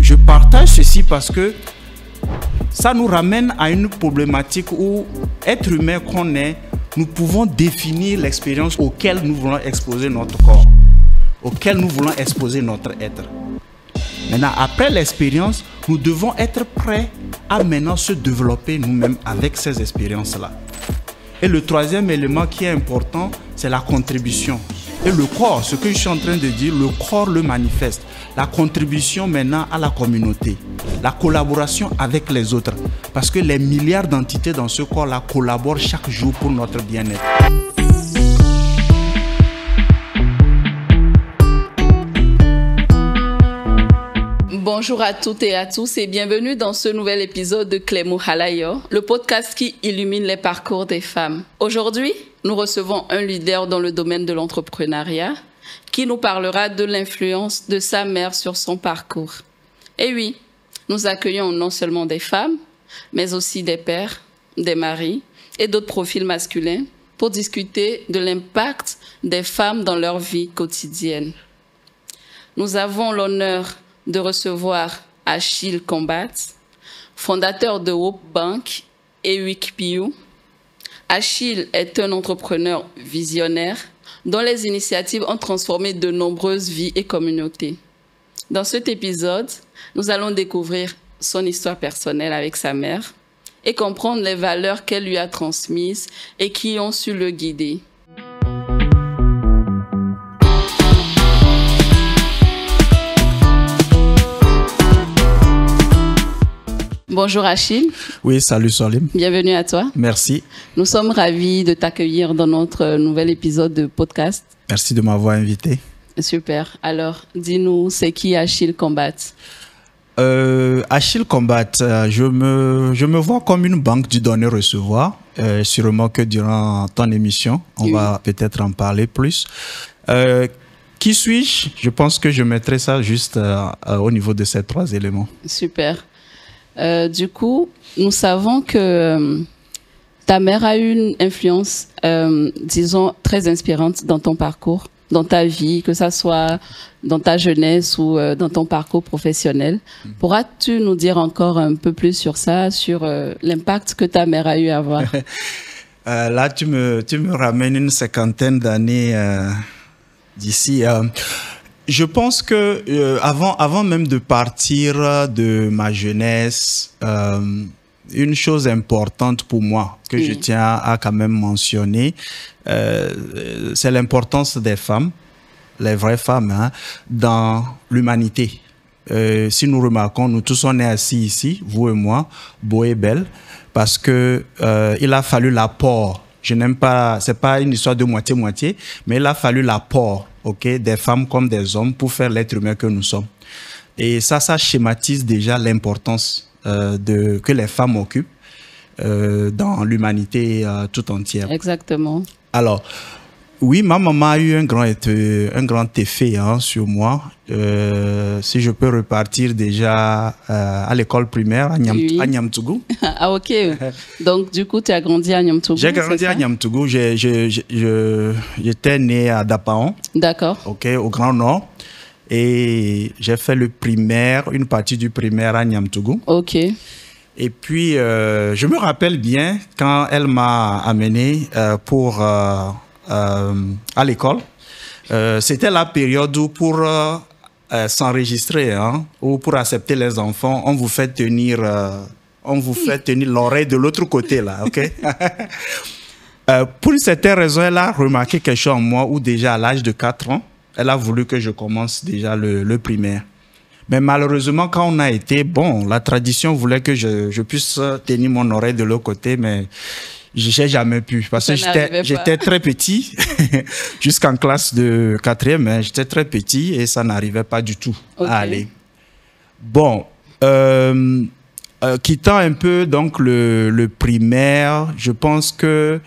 Je partage ceci parce que ça nous ramène à une problématique où, être humain qu'on est, nous pouvons définir l'expérience auquel nous voulons exposer notre corps, auquel nous voulons exposer notre être. Maintenant, après l'expérience, nous devons être prêts à maintenant se développer nous-mêmes avec ces expériences-là. Et le troisième élément qui est important, c'est la contribution. Et le corps, ce que je suis en train de dire, le corps le manifeste. La contribution maintenant à la communauté. La collaboration avec les autres. Parce que les milliards d'entités dans ce corps-là collaborent chaque jour pour notre bien-être. Bonjour à toutes et à tous et bienvenue dans ce nouvel épisode de Clémo Halayo, le podcast qui illumine les parcours des femmes. Aujourd'hui, nous recevons un leader dans le domaine de l'entrepreneuriat qui nous parlera de l'influence de sa mère sur son parcours. Et oui, nous accueillons non seulement des femmes, mais aussi des pères, des maris et d'autres profils masculins pour discuter de l'impact des femmes dans leur vie quotidienne. Nous avons l'honneur de recevoir Achille Combat, fondateur de Hope Bank et Wikipiu. Achille est un entrepreneur visionnaire dont les initiatives ont transformé de nombreuses vies et communautés. Dans cet épisode, nous allons découvrir son histoire personnelle avec sa mère et comprendre les valeurs qu'elle lui a transmises et qui ont su le guider. Bonjour Achille. Oui, salut Solim. Bienvenue à toi. Merci. Nous sommes ravis de t'accueillir dans notre nouvel épisode de podcast. Merci de m'avoir invité. Super. Alors, dis-nous, c'est qui Achille Combat? Achille Combat, je me vois comme une banque du donner-recevoir. Sûrement que durant ton émission, on va peut-être en parler plus. Qui suis-je? Je pense que je mettrai ça juste au niveau de ces trois éléments. Super. Du coup, nous savons que ta mère a eu une influence, disons, très inspirante dans ton parcours, dans ta vie, que ça soit dans ta jeunesse ou dans ton parcours professionnel. Pourras-tu nous dire encore un peu plus sur ça, sur l'impact que ta mère a eu à avoir? Là, tu me ramènes une cinquantaine d'années d'ici. Je pense que avant même de partir de ma jeunesse, une chose importante pour moi que je tiens à quand même mentionner, c'est l'importance des femmes, les vraies femmes, hein, dans l'humanité. Si nous remarquons, nous tous on est assis ici, vous et moi, beaux et belles, parce que il a fallu l'apport. Je n'aime pas, c'est pas une histoire de moitié-moitié, mais il a fallu l'apport, des femmes comme des hommes pour faire l'être humain que nous sommes. Et ça schématise déjà l'importance que les femmes occupent dans l'humanité tout entière. Exactement. Alors, oui, ma maman a eu un grand effet sur moi. Si je peux repartir déjà à l'école primaire à Niamtougou. Ah, ok. Donc, du coup, tu as grandi à Niamtougou. J'ai grandi à Niamtougou. J'étais né à Dapaon. D'accord. Au Grand Nord. Et j'ai fait une partie du primaire à Niamtougou. Ok. Et puis, je me rappelle bien quand elle m'a amené à l'école. C'était la période où pour s'enregistrer ou pour accepter les enfants, on vous fait tenir l'oreille de l'autre côté là, pour une certaine raison, elle a remarqué quelque chose en moi où déjà à l'âge de 4 ans, elle a voulu que je commence déjà le primaire. Mais malheureusement, quand on a été, la tradition voulait que je puisse tenir mon oreille de l'autre côté, mais je n'ai jamais pu parce que j'étais très petit, jusqu'en classe de 4e, j'étais très petit et ça n'arrivait pas du tout à aller. Quittant un peu donc le primaire, je pense que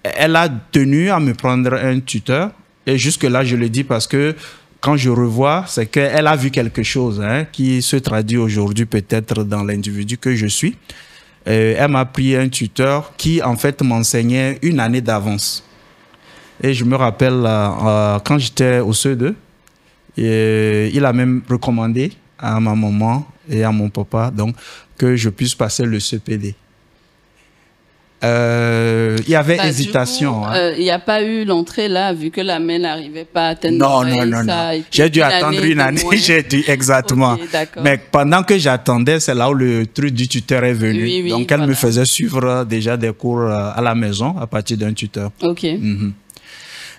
elle a tenu à me prendre un tuteur et jusque-là, je le dis parce que quand je revois, c'est qu'elle a vu quelque chose qui se traduit aujourd'hui peut-être dans l'individu que je suis. Elle m'a pris un tuteur qui, en fait, m'enseignait une année d'avance. Et je me rappelle, quand j'étais au CE2, il a même recommandé à ma maman et à mon papa, donc, que je puisse passer le CPD. Il y avait hésitation. Il n'y a pas eu l'entrée là, vu que la main n'arrivait pas à atteindre. Non. J'ai dû attendre une année. Exactement. Okay, mais pendant que j'attendais, c'est là où le truc du tuteur est venu. Oui, donc, elle me faisait suivre déjà des cours à la maison à partir d'un tuteur. Ok.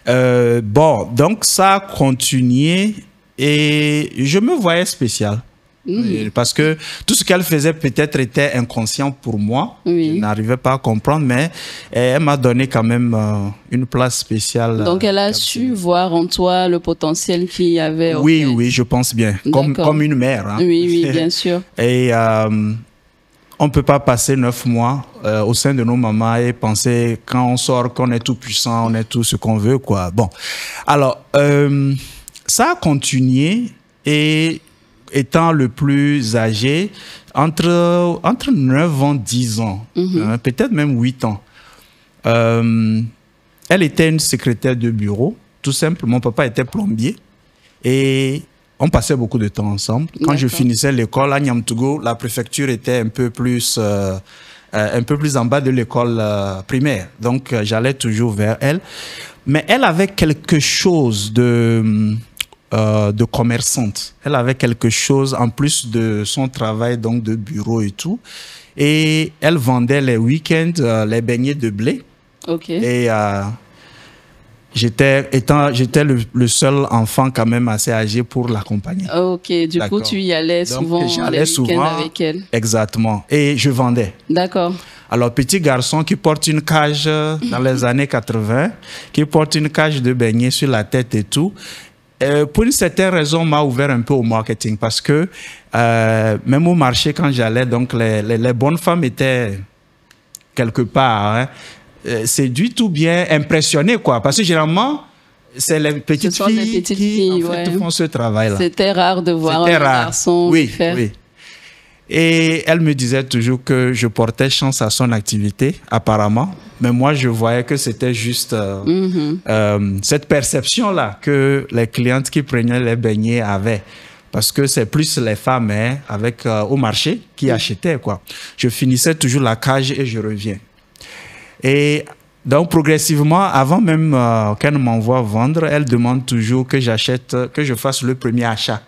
Bon, donc ça a continué et je me voyais spécial. Parce que tout ce qu'elle faisait peut-être était inconscient pour moi. Je n'arrivais pas à comprendre, mais elle m'a donné quand même une place spéciale. Donc elle a su voir en toi le potentiel qu'il y avait. Oui, je pense bien. Comme une mère. Hein. Oui, bien sûr. Et on ne peut pas passer 9 mois au sein de nos mamans et penser quand on sort qu'on est tout puissant, on est tout ce qu'on veut, quoi. Bon, alors, ça a continué et étant le plus âgé, entre 9 ans, 10 ans, peut-être même 8 ans, elle était une secrétaire de bureau, tout simple. Mon papa était plombier et on passait beaucoup de temps ensemble. Quand je finissais l'école à Niamtougou, la préfecture était un peu plus en bas de l'école primaire. Donc, j'allais toujours vers elle. Mais elle avait quelque chose de commerçante. Elle avait quelque chose en plus de son travail donc de bureau et tout. Et elle vendait les week-ends les beignets de blé. Ok. Et j'étais le seul enfant quand même assez âgé pour l'accompagner. Ok, du coup tu y allais souvent les week-ends avec elle. Exactement. Et je vendais. D'accord. Alors, petit garçon qui porte une cage dans les années 80, qui porte une cage de beignets sur la tête et tout. Pour une certaine raison, m'a ouvert un peu au marketing parce que même au marché, quand j'allais, donc les bonnes femmes étaient quelque part hein, séduites ou bien impressionnées, quoi. Parce que généralement, c'est les petites filles qui en fait, font ce travail-là. C'était rare de voir un garçon faire. Oui. Et elle me disait toujours que je portais chance à son activité, apparemment. Mais moi, je voyais que c'était juste cette perception-là que les clientes qui prenaient les beignets avaient. Parce que c'est plus les femmes au marché qui achetaient, quoi. Je finissais toujours la cage et je reviens. Et donc, progressivement, avant même qu'elle m'envoie vendre, elle demande toujours que je fasse le premier achat.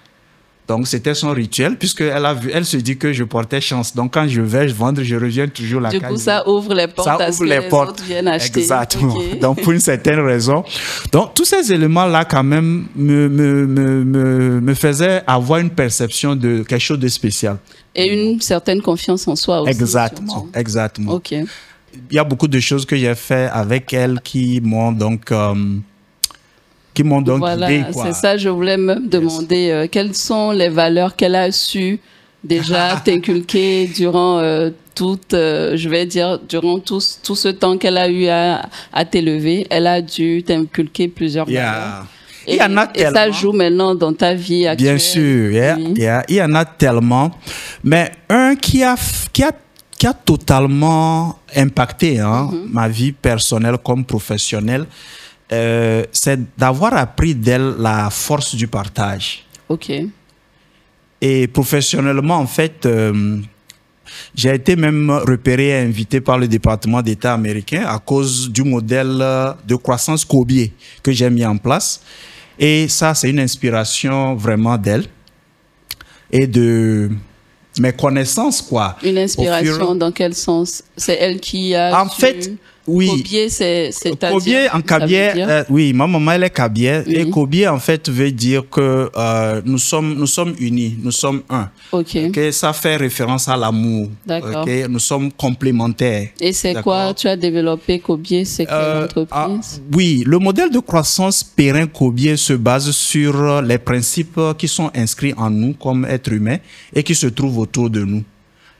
Donc, c'était son rituel, puisqu'elle se dit que je portais chance. Donc, quand je vais vendre, je reviens toujours la cage. Du coup, ça ouvre les portes à ce que les autres viennent acheter. Exactement. Okay. Donc, pour une certaine raison. Donc, tous ces éléments-là, quand même, me faisaient avoir une perception de quelque chose de spécial. Et une certaine confiance en soi aussi. Exactement. OK. Il y a beaucoup de choses que j'ai fait avec elle qui m'ont donc... voilà, guidé, quoi. C'est ça, je voulais me demander quelles sont les valeurs qu'elle a su déjà t'inculquer durant durant tout ce temps qu'elle a eu à t'élever. Elle a dû t'inculquer plusieurs valeurs. Il y en a tellement. Et ça joue maintenant dans ta vie actuelle. Bien sûr, il y en a tellement. Mais un qui a totalement impacté ma vie personnelle comme professionnelle, c'est d'avoir appris d'elle la force du partage. Ok. Et professionnellement, en fait, j'ai été même repéré et invité par le département d'État américain à cause du modèle de croissance Kobié que j'ai mis en place. Et ça, c'est une inspiration vraiment d'elle et de mes connaissances, quoi. Une inspiration dans quel sens? C'est elle qui a oui. Kobié, c'est-à-dire... Kobié, en Kabye, oui, ma maman, elle est Kabye. Oui. Et Kobié, en fait, veut dire que nous sommes unis, nous sommes un. OK. Okay? Ça fait référence à l'amour. D'accord. Okay? Nous sommes complémentaires. Et c'est quoi tu as développé Kobié? C'est quelle entreprise? Oui, le modèle de croissance périn Kobié se base sur les principes qui sont inscrits en nous comme êtres humains et qui se trouvent autour de nous.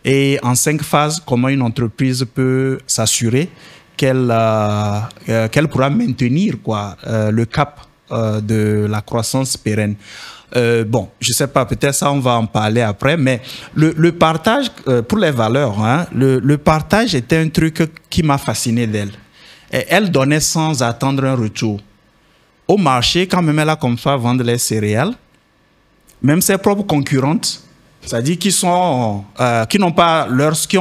Et en 5 phases, comment une entreprise peut s'assurer qu'elle pourra maintenir le cap de la croissance pérenne. Bon, je sais pas, peut-être ça on va en parler après, mais le partage, pour les valeurs, le partage était un truc qui m'a fasciné d'elle. Elle donnait sans attendre un retour. Au marché, quand même elle a comme ça vendre les céréales, même ses propres concurrentes, c'est-à-dire qui ont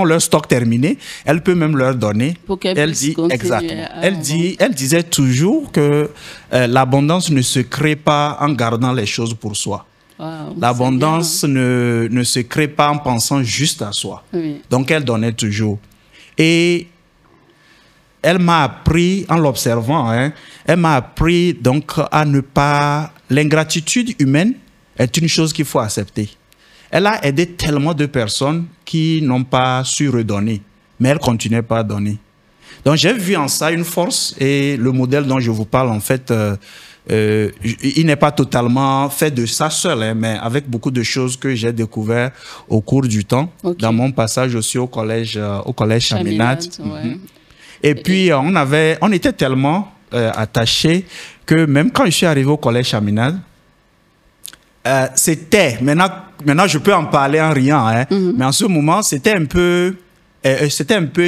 leur stock terminé, elle peut même leur donner. Pour qu'elle puisse continuer. Exactement. Elle disait toujours que l'abondance ne se crée pas en gardant les choses pour soi. Wow, l'abondance ne se crée pas en pensant juste à soi. Oui. Donc elle donnait toujours. Et elle m'a appris, en l'observant, elle m'a appris donc à ne pas... L'ingratitude humaine est une chose qu'il faut accepter. Elle a aidé tellement de personnes qui n'ont pas su redonner, mais elle continuait pas à donner. Donc j'ai vu en ça une force, et le modèle dont je vous parle, en fait, il n'est pas totalement fait de ça seul, mais avec beaucoup de choses que j'ai découvert au cours du temps, dans mon passage aussi au collège Chaminade. Ouais. Et puis on était tellement attachés que même quand je suis arrivé au collège Chaminade, c'était, maintenant je peux en parler en riant, mais en ce moment c'était un peu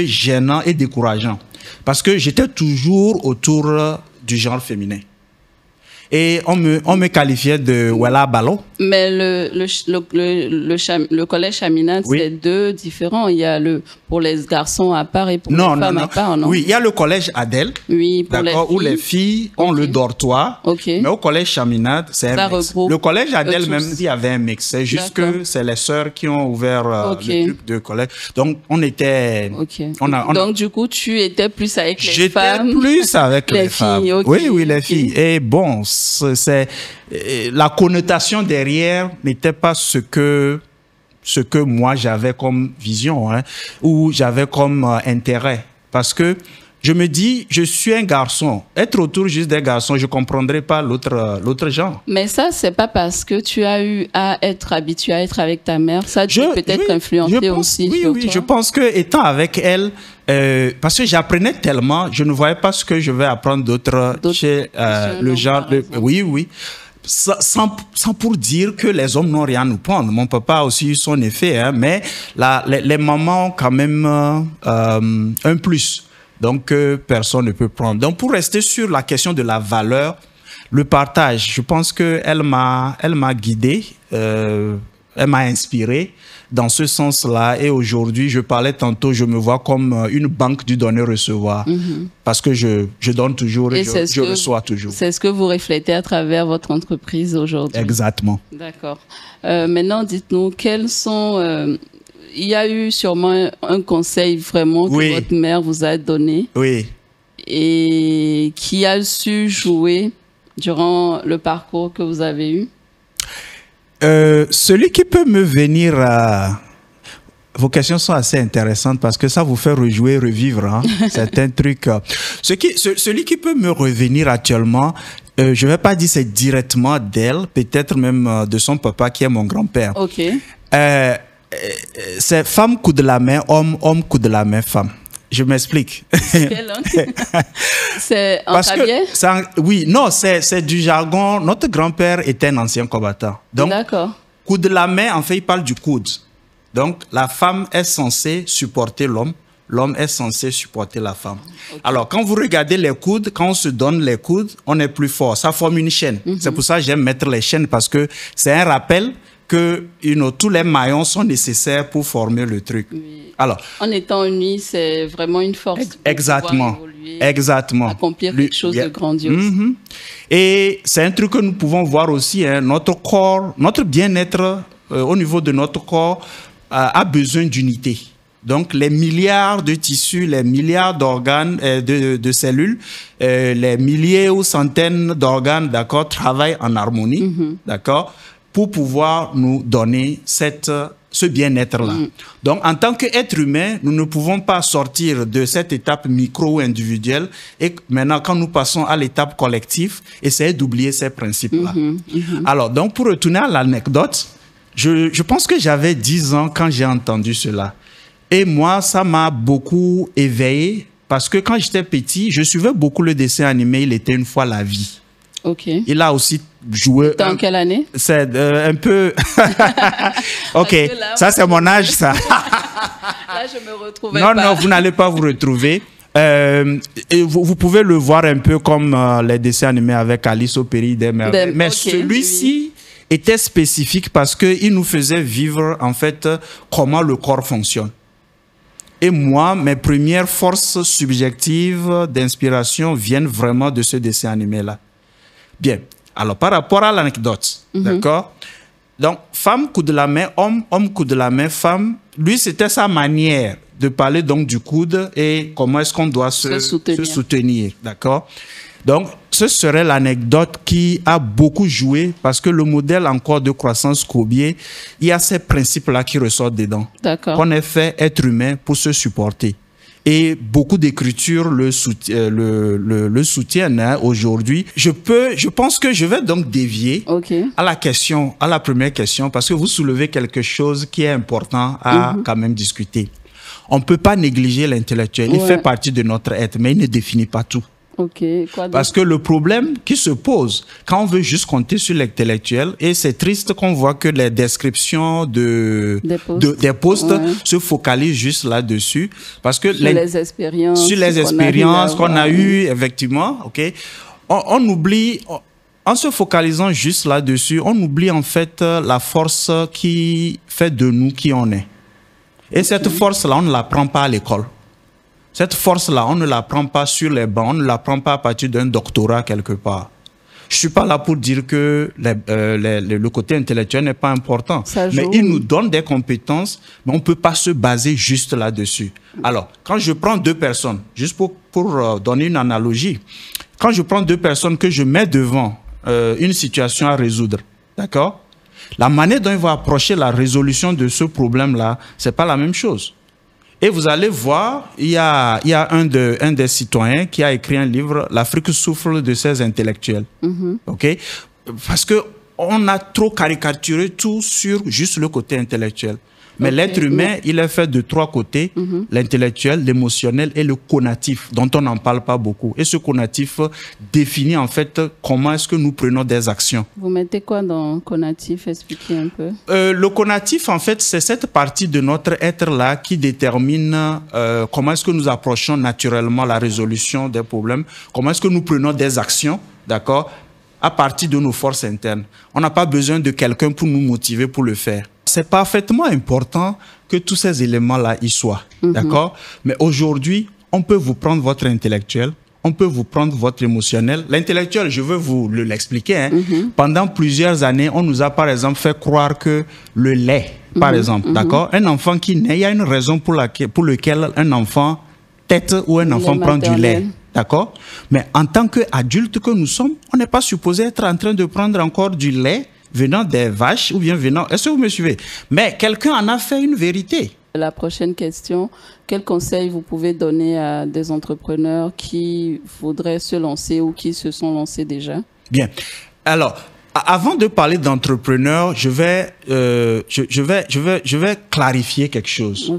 gênant et décourageant, parce que j'étais toujours autour du genre féminin. Et on me qualifiait de Wella Balo. Mais le collège Chaminade, oui, c'est deux différents. Il y a pour les garçons à part et pour les femmes à part, non? Oui, il y a le collège Adèle, oui, où les filles ont le dortoir. Okay. Mais au collège Chaminade, c'est un mix. Le collège Adèle, même, il y avait un mix. C'est juste que c'est les sœurs qui ont ouvert le truc de collège. Donc, on était... Donc, du coup, tu étais plus avec les femmes. J'étais plus avec les femmes. Filles, oui, les filles. Et bon, la connotation derrière n'était pas ce que moi j'avais comme vision, ou j'avais comme intérêt, parce que je me dis, je suis un garçon, être autour juste des garçons, je comprendrais pas l'autre genre. Mais ça, c'est pas parce que tu as eu à être habitué à être avec ta mère, ça peut peut-être influencer aussi sur toi. Je pense que étant avec elle, parce que j'apprenais tellement, je ne voyais pas ce que je vais apprendre d'autre chez le genre. Oui. Sans pour dire que les hommes n'ont rien à nous prendre. Mon papa a aussi eu son effet, mais les mamans ont quand même un plus. Donc, personne ne peut prendre. Donc, pour rester sur la question de la valeur, le partage, je pense qu'elle m'a guidé, elle m'a inspiré dans ce sens-là. Et aujourd'hui, je parlais tantôt, je me vois comme une banque du donner-recevoir. Parce que je donne toujours et je reçois toujours. C'est ce que vous reflétez à travers votre entreprise aujourd'hui. Exactement. D'accord. Maintenant, dites-nous, quels sont... il y a eu sûrement un conseil vraiment que votre mère vous a donné. Oui. Et qui a su jouer durant le parcours que vous avez eu? Celui qui peut me venir à... Vos questions sont assez intéressantes parce que ça vous fait rejouer, revivre certains trucs. Celui qui peut me revenir actuellement, je ne vais pas dire c'est directement d'elle, peut-être même de son papa qui est mon grand-père. Ok. C'est femme coup de la main, homme coup de la main, femme. Je m'explique. C'est en cabier? Oui, non, c'est du jargon. Notre grand-père était un ancien combattant. Donc, coup de la main, en fait, il parle du coude. Donc, la femme est censée supporter l'homme. L'homme est censé supporter la femme. Okay. Alors, quand vous regardez les coudes, quand on se donne les coudes, on est plus fort. Ça forme une chaîne. C'est pour ça que j'aime mettre les chaînes, parce que c'est un rappel que tous les maillons sont nécessaires pour former le truc. Oui. Alors, en étant unis, c'est vraiment une force. Exactement. Exactement. Accomplir quelque chose de grandiose. Et c'est un truc que nous pouvons voir aussi. Notre corps, notre bien-être au niveau de notre corps a besoin d'unité. Donc, les milliards de tissus, les milliards d'organes, de cellules, les milliers ou centaines d'organes, d'accord, travaillent en harmonie, d'accord, pour pouvoir nous donner ce bien-être-là. Donc, en tant qu'être humain, nous ne pouvons pas sortir de cette étape micro ou individuelle et maintenant, quand nous passons à l'étape collective, essayer d'oublier ces principes-là. Alors, donc, pour retourner à l'anecdote, je pense que j'avais 10 ans quand j'ai entendu cela. Et moi, ça m'a beaucoup éveillé parce que quand j'étais petit, je suivais beaucoup le dessin animé « Il était une fois la vie ». Ok. Il a aussi joué... Dans quelle année? C'est un peu... Ok, là, ça c'est mon âge, ça. Là, je me retrouvais pas. Non, vous n'allez pas vous retrouver. Et vous pouvez le voir un peu comme les dessins animés avec Alice au pays des merveilles. Mais celui-ci, était spécifique parce qu'il nous faisait vivre, en fait, comment le corps fonctionne. Et moi, mes premières forces subjectives d'inspiration viennent vraiment de ce dessin animé-là. Bien. Alors, par rapport à l'anecdote, d'accord? Donc, femme, coup de la main, homme, homme, coup de la main, femme. Lui, c'était sa manière de parler donc du coude et comment est-ce qu'on doit se soutenir, d'accord? Donc, ce serait l'anecdote qui a beaucoup joué parce que le modèle encore de croissance Kobié, il y a ces principes-là qui ressortent dedans. D'accord. Qu'on est fait être humain pour se supporter. Et beaucoup d'écritures le soutiennent hein, aujourd'hui. Je pense que je vais donc dévier à la première question, parce que vous soulevez quelque chose qui est important à quand même discuter. On ne peut pas négliger l'intellectuel. Il fait partie de notre être, mais il ne définit pas tout. Parce que le problème qui se pose quand on veut juste compter sur l'intellectuel, et c'est triste qu'on voit que les descriptions des postes se focalisent juste là-dessus, parce que sur les expériences qu'on a eues, effectivement, on oublie, en se focalisant juste là-dessus, on oublie en fait la force qui fait de nous qui on est. Et cette force-là, on ne l'apprend pas à l'école. Cette force-là, on ne l'apprend pas sur les bancs, on ne l'apprend pas à partir d'un doctorat quelque part. Je ne suis pas là pour dire que le côté intellectuel n'est pas important. Mais il nous donne des compétences, mais on ne peut pas se baser juste là-dessus. Alors, quand je prends deux personnes, juste pour donner une analogie, quand je prends deux personnes que je mets devant une situation à résoudre, d'accord? La manière dont ils vont approcher la résolution de ce problème-là, ce n'est pas la même chose. Et vous allez voir, il y a un des citoyens qui a écrit un livre, L'Afrique souffre de ses intellectuels. Okay? Parce qu'on a trop caricaturé tout sur juste le côté intellectuel. Mais l'être humain, il est fait de trois côtés, l'intellectuel, l'émotionnel et le cognitif, dont on n'en parle pas beaucoup. Et ce cognitif définit en fait comment est-ce que nous prenons des actions. Vous mettez quoi dans cognitif? Expliquez un peu. Le cognitif, en fait, c'est cette partie de notre être-là qui détermine comment est-ce que nous approchons naturellement la résolution des problèmes, comment est-ce que nous prenons des actions, d'accord, à partir de nos forces internes. On n'a pas besoin de quelqu'un pour nous motiver pour le faire. C'est parfaitement important que tous ces éléments-là y soient, d'accord? Mais aujourd'hui, on peut vous prendre votre intellectuel, on peut vous prendre votre émotionnel. L'intellectuel, je veux vous l'expliquer. Hein. Pendant plusieurs années, on nous a par exemple fait croire que le lait, par exemple, d'accord? Un enfant qui naît, il y a une raison pour laquelle un enfant tète ou un enfant prend du lait. D'accord? Mais en tant qu'adulte que nous sommes, on n'est pas supposé être en train de prendre encore du lait venant des vaches ou bien venant... Est-ce que vous me suivez? Mais quelqu'un en a fait une vérité. La prochaine question, quel conseil vous pouvez donner à des entrepreneurs qui voudraient se lancer ou qui se sont lancés déjà? Bien. Alors, avant de parler d'entrepreneurs, je vais clarifier quelque chose.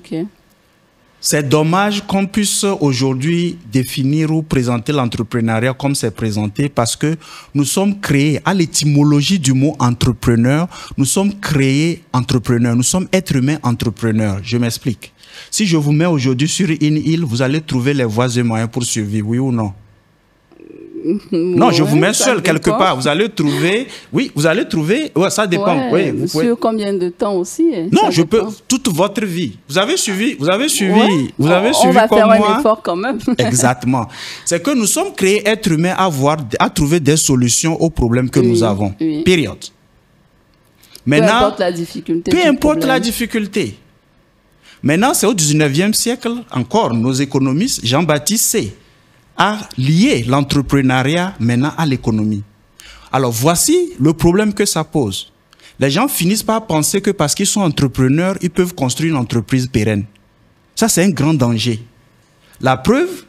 C'est dommage qu'on puisse aujourd'hui définir ou présenter l'entrepreneuriat comme c'est présenté parce que nous sommes créés, à l'étymologie du mot entrepreneur, nous sommes créés entrepreneurs, nous sommes êtres humains entrepreneurs. Je m'explique. Si je vous mets aujourd'hui sur une île, vous allez trouver les voies et moyens pour survivre, oui ou non? Non, je vous mets seul quelque part. Vous allez trouver, ça dépend. Sur combien de temps aussi? Non, je peux toute votre vie. Vous avez suivi on va comme faire moi. Un effort quand même. Exactement. C'est que nous sommes créés êtres humains à trouver des solutions aux problèmes que nous avons. Période. Maintenant, peu importe la difficulté. Maintenant, c'est au 19e siècle encore, nos économistes, Jean-Baptiste Say, a lié l'entrepreneuriat maintenant à l'économie. Alors voici le problème que ça pose. Les gens finissent par penser que parce qu'ils sont entrepreneurs, ils peuvent construire une entreprise pérenne. Ça, c'est un grand danger. La preuve,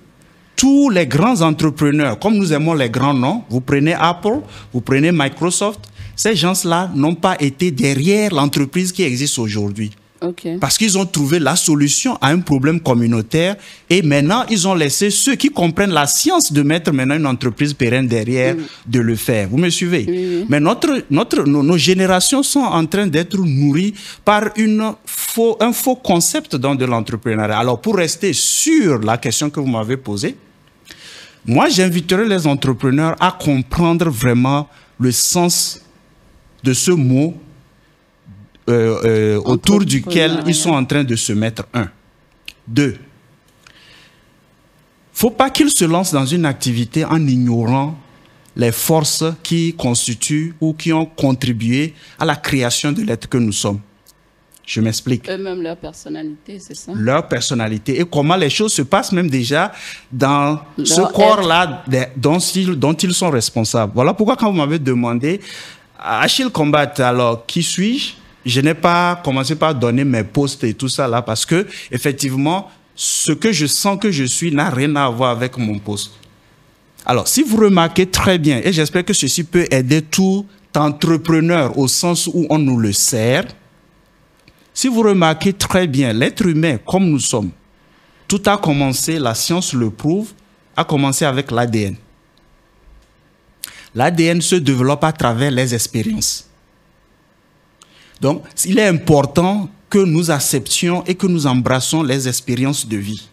tous les grands entrepreneurs, comme nous aimons les grands noms, vous prenez Apple, vous prenez Microsoft, ces gens-là n'ont pas été derrière l'entreprise qui existe aujourd'hui. Parce qu'ils ont trouvé la solution à un problème communautaire et maintenant, ils ont laissé ceux qui comprennent la science de mettre maintenant une entreprise pérenne derrière de le faire. Vous me suivez? Mais nos générations sont en train d'être nourries par un faux concept de l'entrepreneuriat. Alors, pour rester sur la question que vous m'avez posée, moi, j'inviterai les entrepreneurs à comprendre vraiment le sens de ce mot autour duquel ils sont en train de se mettre. 1. 2. Faut pas qu'ils se lancent dans une activité en ignorant les forces qui constituent ou qui ont contribué à la création de l'être que nous sommes. Je m'explique. Eux-mêmes, leur personnalité, c'est ça? Leur personnalité et comment les choses se passent même déjà dans ce corps-là dont ils sont responsables. Voilà pourquoi quand vous m'avez demandé, Achille Combat, alors qui suis-je? Je n'ai pas commencé par donner mes postes et tout ça là parce que effectivement, ce que je sens que je suis n'a rien à voir avec mon poste. Alors, si vous remarquez très bien, et j'espère que ceci peut aider tout entrepreneur au sens où on nous le sert, si vous remarquez très bien, l'être humain, comme nous sommes, tout a commencé, la science le prouve, a commencé avec l'ADN. L'ADN se développe à travers les expériences. Donc, il est important que nous acceptions et que nous embrassons les expériences de vie.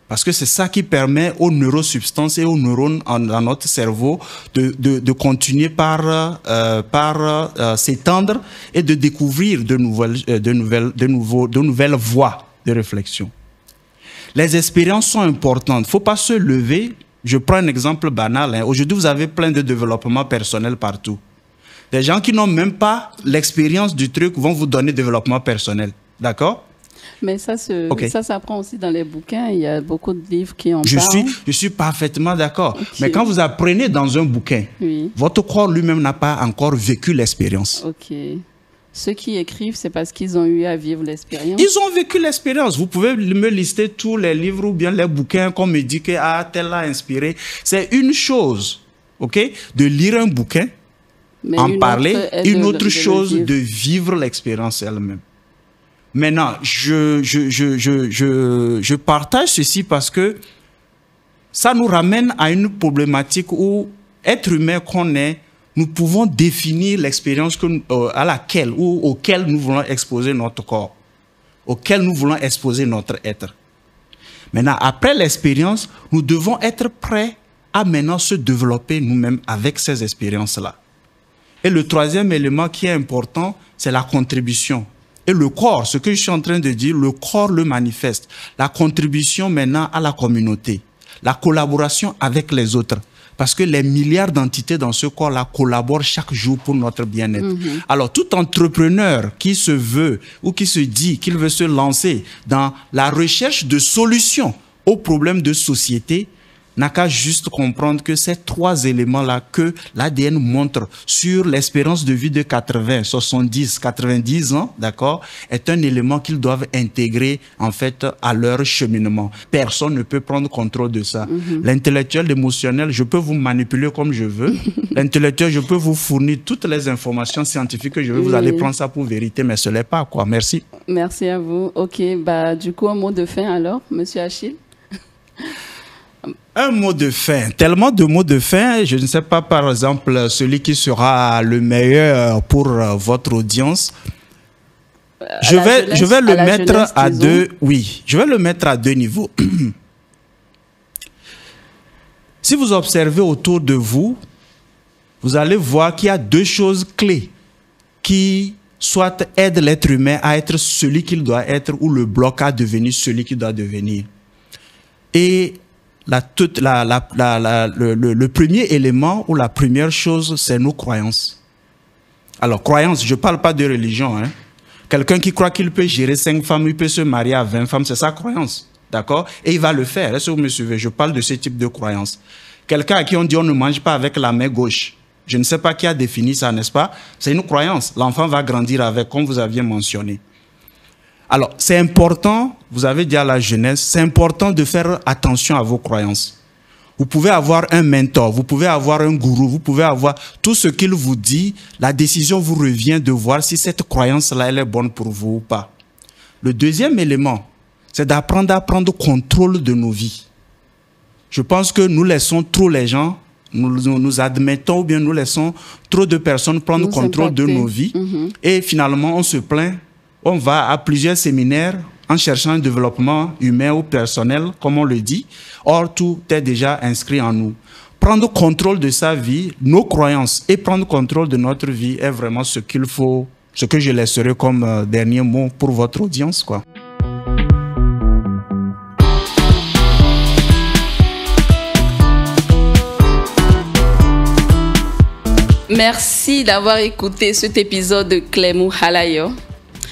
Parce que c'est ça qui permet aux neurosubstances et aux neurones dans notre cerveau de continuer par s'étendre et de découvrir de nouvelles voies de réflexion. Les expériences sont importantes. Il ne faut pas se lever. Je prends un exemple banal. Aujourd'hui, vous avez plein de développement personnel partout. Des gens qui n'ont même pas l'expérience du truc vont vous donner développement personnel. D'accord? Mais ça s'apprend aussi dans les bouquins. Il y a beaucoup de livres qui en parlent. Je suis parfaitement d'accord. Okay. Mais quand vous apprenez dans un bouquin, votre corps lui-même n'a pas encore vécu l'expérience. Ok. Ceux qui écrivent, c'est parce qu'ils ont eu à vivre l'expérience. Ils ont vécu l'expérience. Vous pouvez me lister tous les livres ou bien les bouquins qu'on me dit que tel l'a inspiré. C'est une chose, ok, de lire un bouquin, mais en parler. Une autre chose de vivre l'expérience elle-même. Maintenant, je partage ceci parce que ça nous ramène à une problématique où, être humain qu'on est, nous pouvons définir l'expérience à laquelle ou auquel nous voulons exposer notre corps, auquel nous voulons exposer notre être. Maintenant, après l'expérience, nous devons être prêts à maintenant se développer nous-mêmes avec ces expériences-là. Et le troisième élément qui est important, c'est la contribution. Et le corps, ce que je suis en train de dire, le corps le manifeste. La contribution maintenant à la communauté. La collaboration avec les autres. Parce que les milliards d'entités dans ce corps-là collaborent chaque jour pour notre bien-être. Alors, tout entrepreneur qui se veut ou qui se dit qu'il veut se lancer dans la recherche de solutions aux problèmes de société n'a qu'à juste comprendre que ces trois éléments-là que l'ADN montre sur l'espérance de vie de 80, 70, 90 ans, d'accord, est un élément qu'ils doivent intégrer, en fait, à leur cheminement. Personne ne peut prendre contrôle de ça. L'intellectuel, l'émotionnel, je peux vous manipuler comme je veux. L'intellectuel, je peux vous fournir toutes les informations scientifiques que je veux. Vous allez prendre ça pour vérité, mais ce n'est pas, quoi. Merci. Merci à vous. OK, du coup, un mot de fin alors, Monsieur Achille? Un mot de fin, tellement de mots de fin, je ne sais pas par exemple celui qui sera le meilleur pour votre audience. Je vais le mettre à deux, je vais le mettre à deux niveaux. Si vous observez autour de vous, vous allez voir qu'il y a deux choses clés qui soit aident l'être humain à être celui qu'il doit être ou le bloquent à devenir celui qu'il doit devenir. Et le premier élément ou la première chose, c'est nos croyances. Alors, croyances, je ne parle pas de religion. Hein. Quelqu'un qui croit qu'il peut gérer 5 femmes, il peut se marier à 20 femmes, c'est sa croyance. D'accord? Et il va le faire. Est-ce que vous me suivez? Je parle de ce type de croyance. Quelqu'un à qui on dit on ne mange pas avec la main gauche. Je ne sais pas qui a défini ça, n'est-ce pas? C'est une croyance. L'enfant va grandir avec, comme vous aviez mentionné. Alors, c'est important, vous avez dit à la jeunesse, c'est important de faire attention à vos croyances. Vous pouvez avoir un mentor, vous pouvez avoir un gourou, vous pouvez avoir tout ce qu'il vous dit. La décision vous revient de voir si cette croyance-là, elle est bonne pour vous ou pas. Le deuxième élément, c'est d'apprendre à prendre contrôle de nos vies. Je pense que nous laissons trop les gens, nous admettons ou bien nous laissons trop de personnes prendre contrôle de nos vies. Et finalement, on se plaint. On va à plusieurs séminaires en cherchant un développement humain ou personnel, comme on le dit. Or, tout est déjà inscrit en nous. prendre contrôle de sa vie, nos croyances et prendre contrôle de notre vie est vraiment ce qu'il faut, ce que je laisserai comme dernier mot pour votre audience, quoi. Merci d'avoir écouté cet épisode de Clémou Halayo.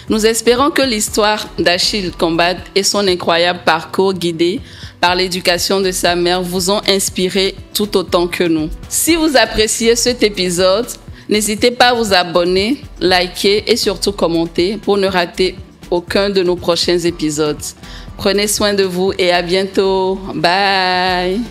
Nous espérons que l'histoire d'Achille Combate et son incroyable parcours guidé par l'éducation de sa mère vous ont inspiré tout autant que nous. Si vous appréciez cet épisode, n'hésitez pas à vous abonner, liker et surtout commenter pour ne rater aucun de nos prochains épisodes. Prenez soin de vous et à bientôt. Bye!